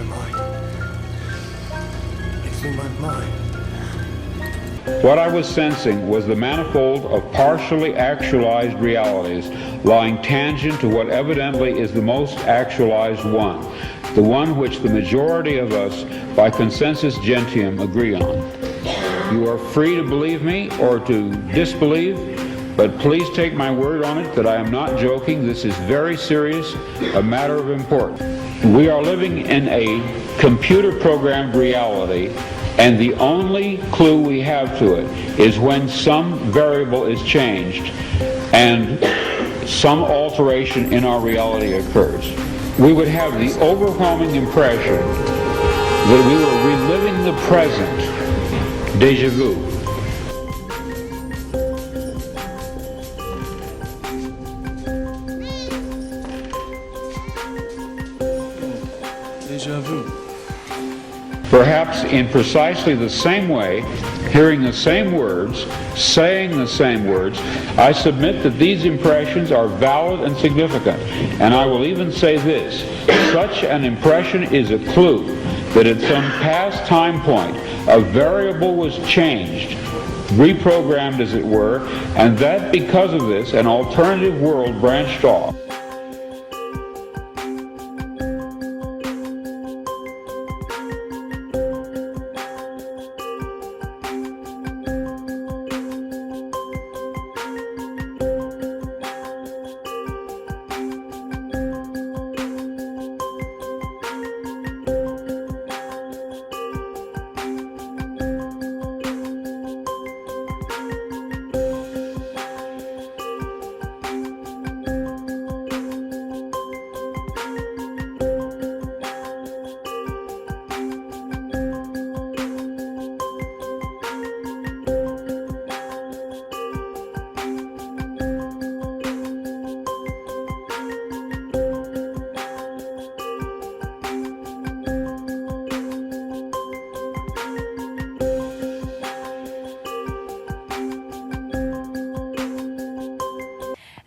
my mind. It's in my mind. What I was sensing was the manifold of partially actualized realities lying tangent to what evidently is the most actualized one, the one which the majority of us, by consensus gentium, agree on. You are free to believe me or to disbelieve, but please take my word on it that I am not joking. This is very serious, a matter of importance. We are living in a computer-programmed reality, and the only clue we have to it is when some variable is changed and some alteration in our reality occurs. We would have the overwhelming impression that we were reliving the present, déjà vu. Déjà vu. Perhaps in precisely the same way, hearing the same words, saying the same words, I submit that these impressions are valid and significant. And I will even say this, such an impression is a clue that at some past time point, a variable was changed, reprogrammed as it were, and that because of this, an alternative world branched off.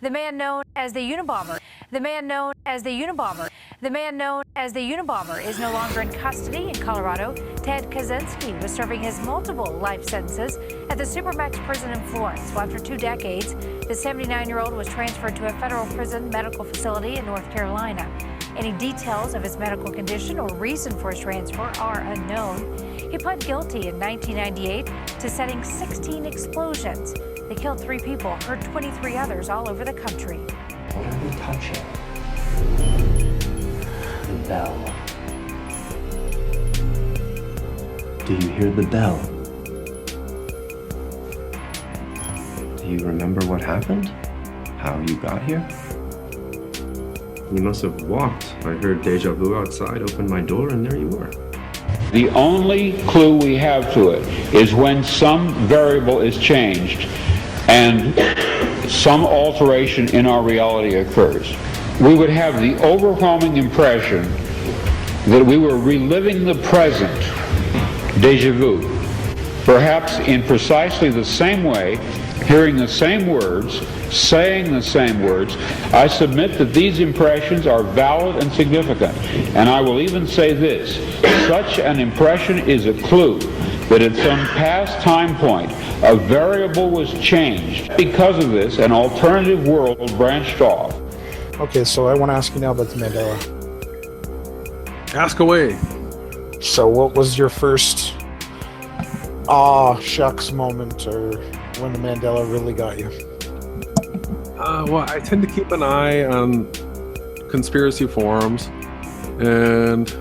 The man known as the UniBomber, the man known as the UniBomber, the man known as the UniBomber is no longer in custody in Colorado. Ted Kaczynski was serving his multiple life sentences at the Supermax prison in Florence. Well, after 2 decades, the 79-year-old was transferred to a federal prison medical facility in North Carolina. Any details of his medical condition or reason for his transfer are unknown. He pled guilty in 1998 to setting 16 explosions. They killed 3 people, hurt 23 others all over the country. What are we touching? The bell. Do you hear the bell? Do you remember what happened? How you got here? You must have walked. I heard deja vu outside, opened my door, and there you were. The only clue we have to it is when some variable is changed and some alteration in our reality occurs. We would have the overwhelming impression that we were reliving the present, déjà vu. Perhaps in precisely the same way, hearing the same words, saying the same words, I submit that these impressions are valid and significant. And I will even say this, such an impression is a clue that at some past time point, a variable was changed. Because of this, an alternative world branched off. Okay, so I want to ask you now about the Mandela. Ask away. So what was your first shucks moment, or when the Mandela really got you? Well, I tend to keep an eye on conspiracy forums, and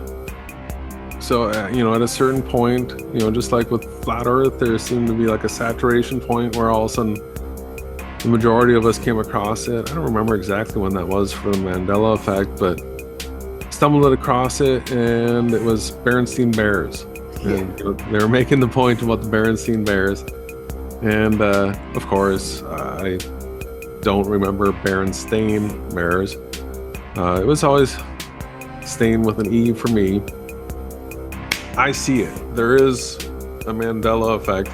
so, at a certain point, just like with Flat Earth, there seemed to be like a saturation point where all of a sudden the majority of us came across it. I don't remember exactly when that was for the Mandela Effect, but stumbled across it, and it was Berenstain Bears. And they were making the point about the Berenstain Bears. And of course, I don't remember Berenstain Bears. It was always Stain with an E for me. I see it. There is a Mandela Effect.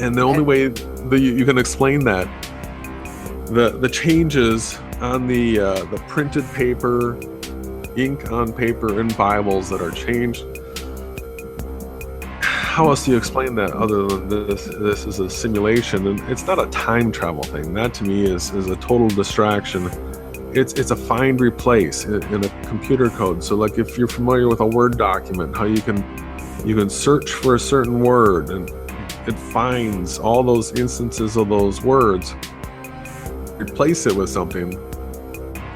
And the only way that you can explain that, the changes on the printed paper ink on paper in Bibles that are changed. How else do you explain that other than this is a simulation? And it's not a time travel thing. That to me is a total distraction. It's a find replace in a computer code. So like if you're familiar with a Word document, how you can search for a certain word and it finds all those instances of those words, replace it with something.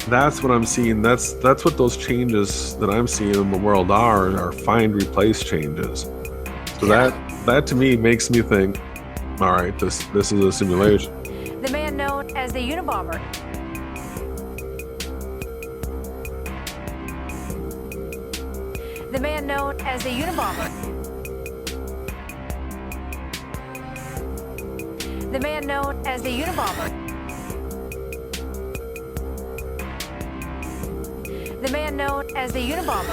That's what I'm seeing. That's what those changes that I'm seeing in the world are find replace changes. So that to me makes me think, all right, this is a simulation. The man known as the Unabomber. The man known as the Unabomber. The man known as the Unabomber. The man known as the Unabomber.